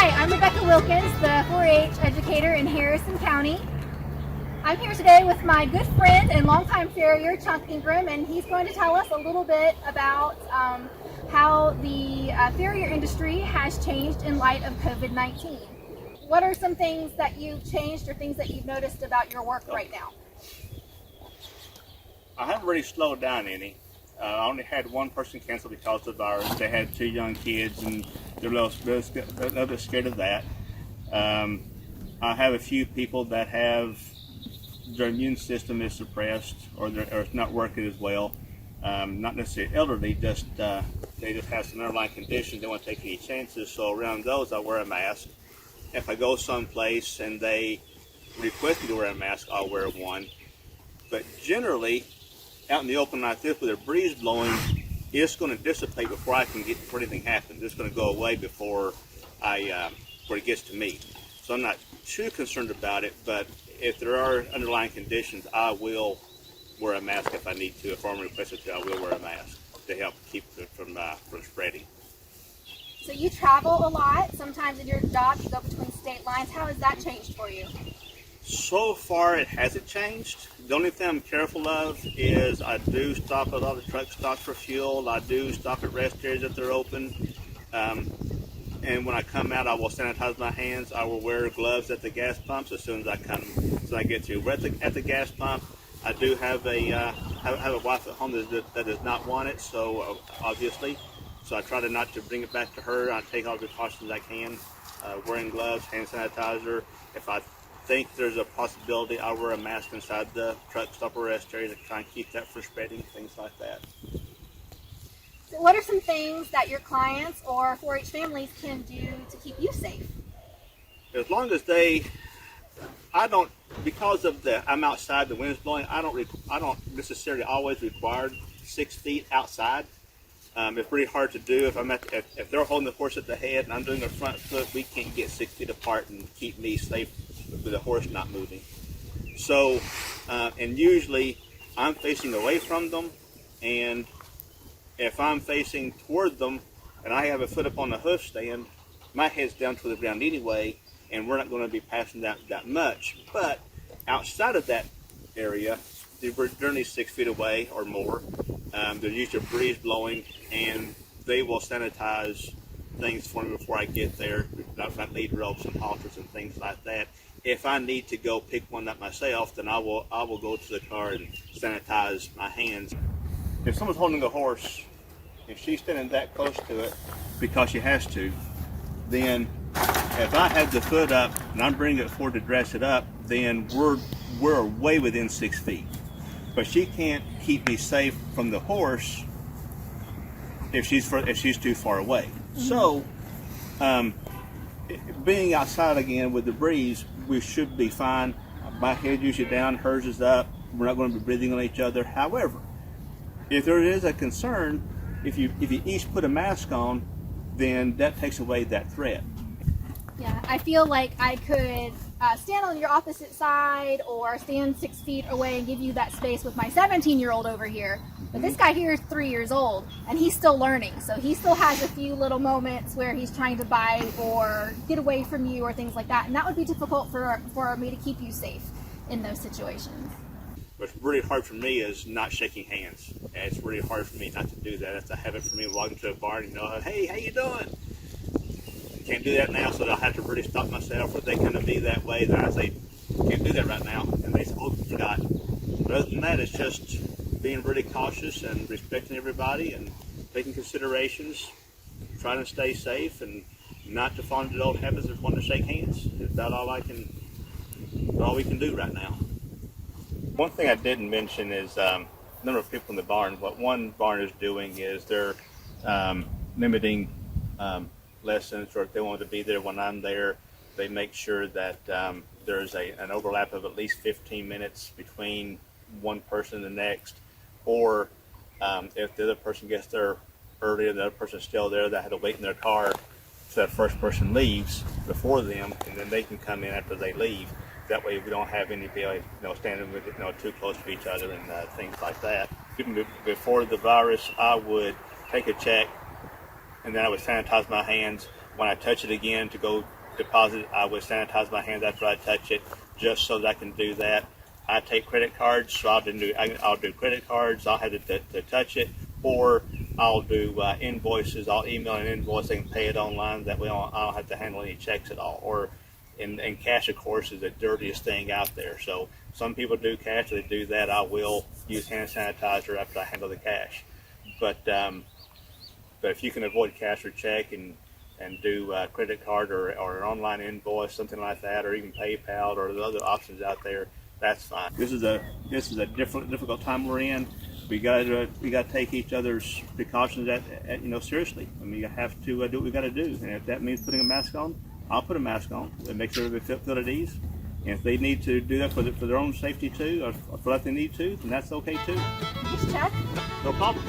Hi, I'm Rebecca Wilkins, the 4-H educator in Harrison County. I'm here today with my good friend and longtime farrier, Chunk Ingram, and he's going to tell us a little bit about how the farrier industry has changed in light of COVID-19. What are some things that you've changed or things that you've noticed about your work right now? I haven't really slowed down any. I only had one person cancel because of the virus. They had 2 young kids and they're a little bit scared of that. I have a few people that have their immune system is suppressed or it's not working as well. Not necessarily elderly, they just have some underlying conditions. They don't want to take any chances. So around those, I wear a mask. If I go someplace and they request me to wear a mask, I'll wear one. But generally, out in the open like this with a breeze blowing, it's going to dissipate before anything happens. It's going to go away before it gets to me. So I'm not too concerned about it, but if there are underlying conditions, I will wear a mask if I need to. If I'm requested to, I will wear a mask to help keep it from spreading. So you travel a lot. Sometimes in your job you go between state lines. How has that changed for you? So far, it hasn't changed. The only thing I'm careful of is I do stop at a lot of truck stops for fuel. I do stop at rest areas if they're open. And when I come out, I will sanitize my hands. I will wear gloves at the gas pumps as soon as I get to. At the gas pump, I do have a wife at home that does not want it. So obviously, so I try not to bring it back to her. I take all the precautions I can, wearing gloves, hand sanitizer. If I think there's a possibility, I'll wear a mask inside the truck stop or rest area to try and keep that from spreading, things like that. So what are some things that your clients or 4-H families can do to keep you safe? As long as because of I'm outside, the wind's blowing, I don't necessarily always require 6 feet outside. It's pretty hard to do if they're holding the horse at the head and I'm doing the front foot. We can't get 6 feet apart and keep me safe with the horse not moving. So, and usually I'm facing away from them, and if I'm facing toward them and I have a foot up on the hoof stand, my head's down to the ground anyway, and we're not going to be passing that much. But outside of that area, they're generally 6 feet away or more. There's usually a breeze blowing, and they will sanitize things for me before I get there. If I need ropes and halters and things like that. If I need to go pick one up myself, then I will go to the car and sanitize my hands. If someone's holding a horse, if she's standing that close to it because she has to, then if I have the foot up and I'm bringing it forward to dress it up, then we're way within 6 feet. But she can't keep me safe from the horse if she's too far away. Mm-hmm. So, being outside again with the breeze, we should be fine. My head usually down, hers is up. We're not going to be breathing on each other. However, if there is a concern, if you each put a mask on, then that takes away that threat. Yeah, I feel like I could stand on your opposite side or stand 6 feet away and give you that space with my 17-year-old over here. But this guy here is 3 years old and he's still learning. So he still has a few little moments where he's trying to bite or get away from you or things like that. And that would be difficult for me to keep you safe in those situations. What's really hard for me is not shaking hands. And it's really hard for me not to do that. That's a habit for me walking to a barn, hey, how you doing? Can't do that now, so I'll have to really stop myself. If they kind of be that way, then I say, can't do that right now. And they say, oh, forgot. But other than that, it's just being really cautious and respecting everybody and taking considerations, trying to stay safe and not to fall into the old habits of wanting to shake hands. It's about all we can do right now. One thing I didn't mention is number of people in the barn. What one barn is doing is they're limiting lessons, or if they want to be there when I'm there, they make sure that there's an overlap of at least 15 minutes between one person and the next, or if the other person gets there early and the other person's still there, they have to wait in their car so that first person leaves before them, and then they can come in after they leave. That way we don't have anybody standing with too close to each other and things like that. Even before the virus, I would take a check and then I would sanitize my hands. When I touch it again to go deposit it, I would sanitize my hands after I touch it, just so that I can do that. I take credit cards, so I'll do credit cards. I'll have to touch it, or I'll do invoices. I'll email an invoice and pay it online. That way, I don't have to handle any checks at all. Or, and cash, of course, is the dirtiest thing out there. So some people do cash. They do that. I will use hand sanitizer after I handle the cash. But if you can avoid cash or check and do credit card or an online invoice, something like that, or even PayPal or the other options out there, that's fine. This is a difficult time we're in. We got to take each other's precautions seriously. I mean, you have to do what we got to do, and if that means putting a mask on, I'll put a mask on. It makes everybody feel at ease. And if they need to do that for their own safety too, or for what they need to, then that's okay too. Just check. No problem.